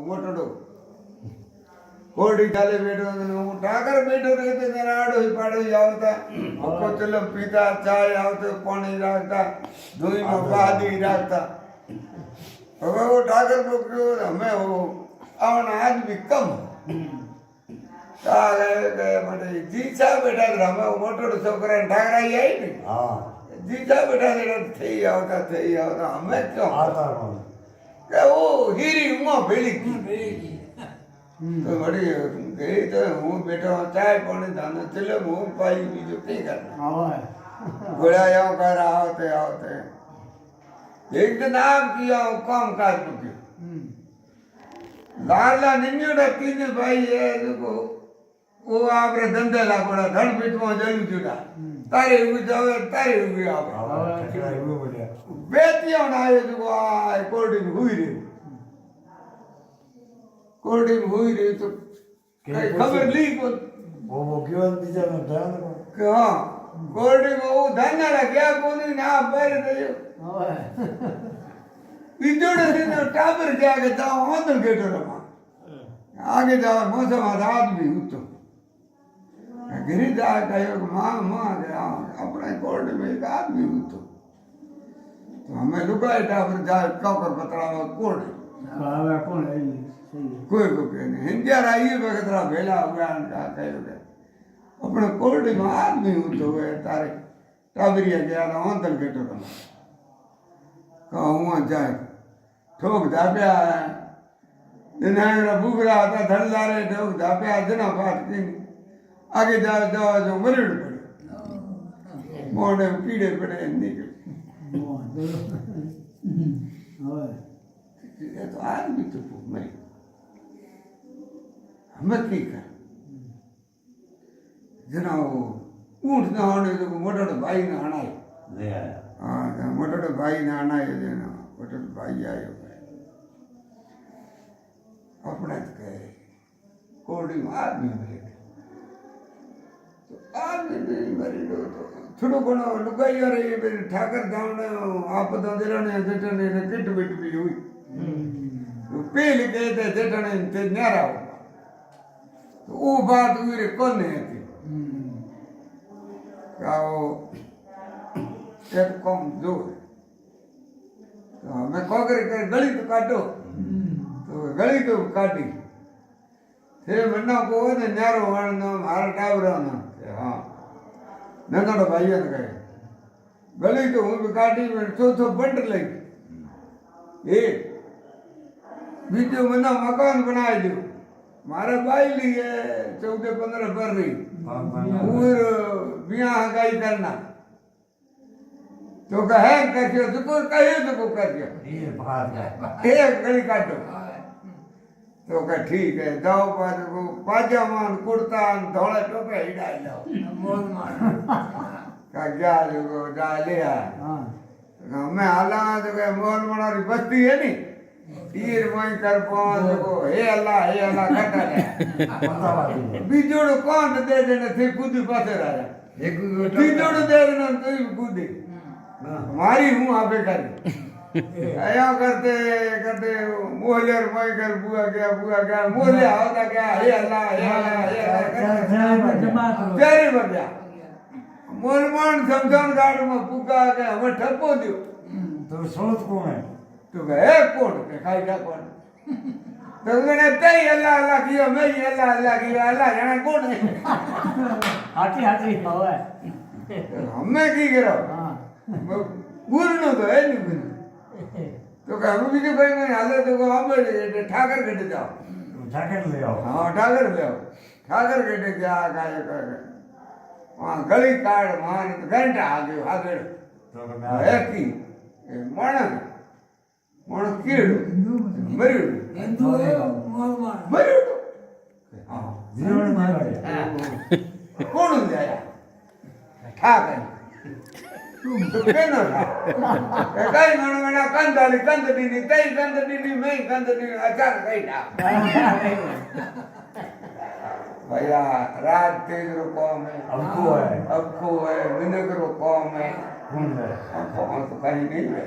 મોટો કોડી ચાલે બેઠો હું ઠાકર બેઠો રહેતો ત્યારે આડો પાડો આવતા કોચલો પીતા ચાય આવતો પાણી રાખતા ધોઈમાં બાદી રાખતા હવે वो ઠાકર પકડ્યો અમે આવના આદમી કમ ગયે માટે જીચા બેઠા અમે મોટો છોકરા ઠાકરા આવી ને જીચા બેઠા થઈ આવતા અમે ક્યાં કે ઓ હીરી ઉમા ભેળી તો વળી ગઈ તો હું બેઠો ચાય પાણી ધાનો ચલે હું પાઈ બીજું કઈ કર ઘોડા कर आवते एक दिन आप किया काम काज चुके लाला निन्योड़ा तीन भाई है देखो वो आपरे धंधे लागोड़ा धन पीठ में जलू जुड़ा तारे हुई जावे तारे हुई आवे बेतिया ना आए देखो आ कोर्डी में हुई रही तो खबर ली को वो क्यों दीजा में ध्यान कि हाँ कोर्डी में वो धन्ना रखा कोनी ना बैर दे इधर से ना टाबर जाके जाओ अंदर गेटो रमा आगे जाओ मौसम रात भी उतो गिरी जा कहो माँ अपने कोर्ट में एक आदमी उतो तो हमें लुकाए टाबर जाए कौकर पतड़ा कोर्ट कोई को कहने हिंदिया रही बगतरा भेला हुआ का कहो अपने कोर्ट में आदमी उतो है तारे टाबरिया गया ना अंदर गेटो रमा कहूँ जाए ठोक धाप्या दिनायरा बुगरा था धड़दारे ठोक धाप्या जना बात की आगे जाओ जाओ जो मरीड़ पड़े मोड़े कीड़े पड़े निकले ये तो आदमी तो मरी हमें की कर जना वो ऊँट ना होने तो मोटा भाई ना आना हाँ मोटा भाई ना आना है जना मोटा भाई आयो अपने तो कहे कोड़ी में आदमी मरे तो आदमी नहीं मरी तो थोड़ा कोना लुगाई आ रही है ठाकर जाने आप तो दिलाने जेठने ने किट बिट भी हुई तो पहले कहते जेठने ते न्यारा होगा तो वो बात हुई रे कौन है थी क्या वो एक कम जोर तो हमें कौकरी कर गली तो काटो तो गली तो काटी थे मन्ना को ने न्यारो वणनो मार टावरो ना हाँ नंदड़ो भाई ने कहे गली तो हूँ भी काटी में चौथो बंट लगी ए बीजो मन्ना मकान बनाए दो मारे भाई लिए 14-15 पर रही और बियाह गाई करना तो कहे करके तो को कहे तो को करके ये बात है एक गली काटो तो कहे ठीक है जाओ पाज को पाजामा कुर्ता धोले टोपे हिडाई लो मोल मार का जा जो जा ले हां मैं आला तो कहे मोल मारी बस्ती है नी तीर मोई कर पांच को हे अल्लाह करता है बीजोड़ कौन दे देने थे खुद पासे राजा एक बीजोड़ दे देने तो खुद मारी हूँ आपे कर आया करते मोहल्ले मैं कर बुआ गया मोहल्ले होता क्या हे अल्लाह तेरे बजा मोलमान समझान गाड़ में पुका के हमें ठप्पो दियो तो सोच कौन है तो गए कौन के खाई का कौन तो मैंने तई अल्लाह किया मैं अल्लाह किया अल्लाह जाने कौन है हाथी होवे हमें की करो पूर्ण तो है नहीं तो कहूँ भी जो भाई मैंने हालत तो हम ठाकर कटे जाओ ठाकर ले आओ हाँ ठाकर ले आओ ठाकर कटे क्या काय कर वहाँ गली काट मान तो घंटा आगे तो है की मण कीड़ो मरियो मरियो हाँ जीवन मार कौन जाया ठाकर तो केनो कई मणा कंदडी तई कंदडी मैं कंदडी अचार कईटा भैया रात तेज रो कौम है अबको है विनक रो कौम है कौन है तो कहीं नहीं है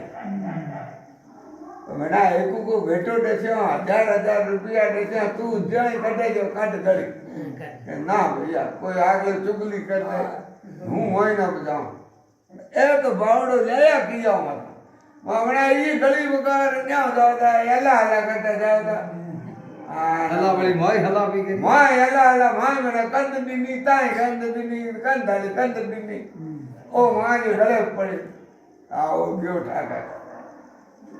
મને એક કો ભેટો દેશે 1000 રૂપિયા દેશે તું જઈ કઢે જો કાઢ ગળી કે ના ભૈયા કોઈ આગળ ચુગલી કર દે હું હોય ના બજાઉં એ તો બાવડો લેયા કિયા મત હમણાં ઈ ગળી વગર ક્યાં જાવતા એલા હલા કરતા જાવતા હલાવડી મોય હલાવી ગઈ માય એલા માય મને કંદ બીની તાય કંદ બીની કંદ બીની ઓ માય ગળે પડી આવો ગયો ઠાકા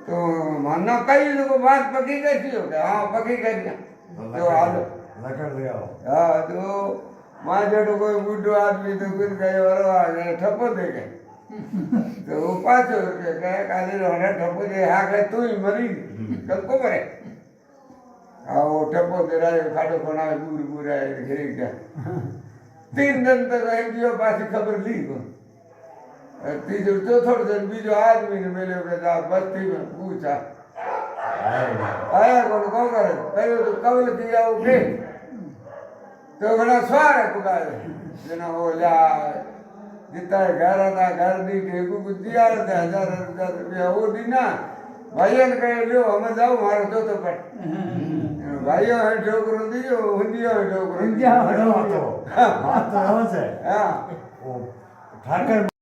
તો માનો કઈ લોકો વાત પકી ગઈ થયો કે હા પકી ગઈ તો હાલો લકડ લઈ આવો હા તો માં જેટલો કોઈ બુઢો આદમી તો કોઈ કઈ વરવા ઠપો દે કે તો હું પાછો કે કાલે હણે ઠપો દે હા કે તું મરી કંકો મરે આવો ઠપો દે રાય ખાડો કોણાવે બુર બુરાય ઘેરી ગયા 3 दिन तक એમ ગયો પાછી ખબર લી ગયો ત્રીજો ચોથો दिन બીજો આદમી ને મેલ્યો કે જા બસ્તી में પૂછા આયા કોણ કરે કયો તો કવલ થી આવું કે તો ઘણા સ્વારે પુગારે જેના ઓલા જીતા ઘર દી ટેકુ ગુતિયાર દે 1000 રૂપિયા ઓ દીના ભાઈઓ ને કહે લ્યો અમે જાવ મારો ચોથો પટ ભાઈઓ હે છોકરો દીજો હુંડિયો હે છોકરો ઇન્ડિયા હતો વાત તો એવો છે હા ઓ ઠાકર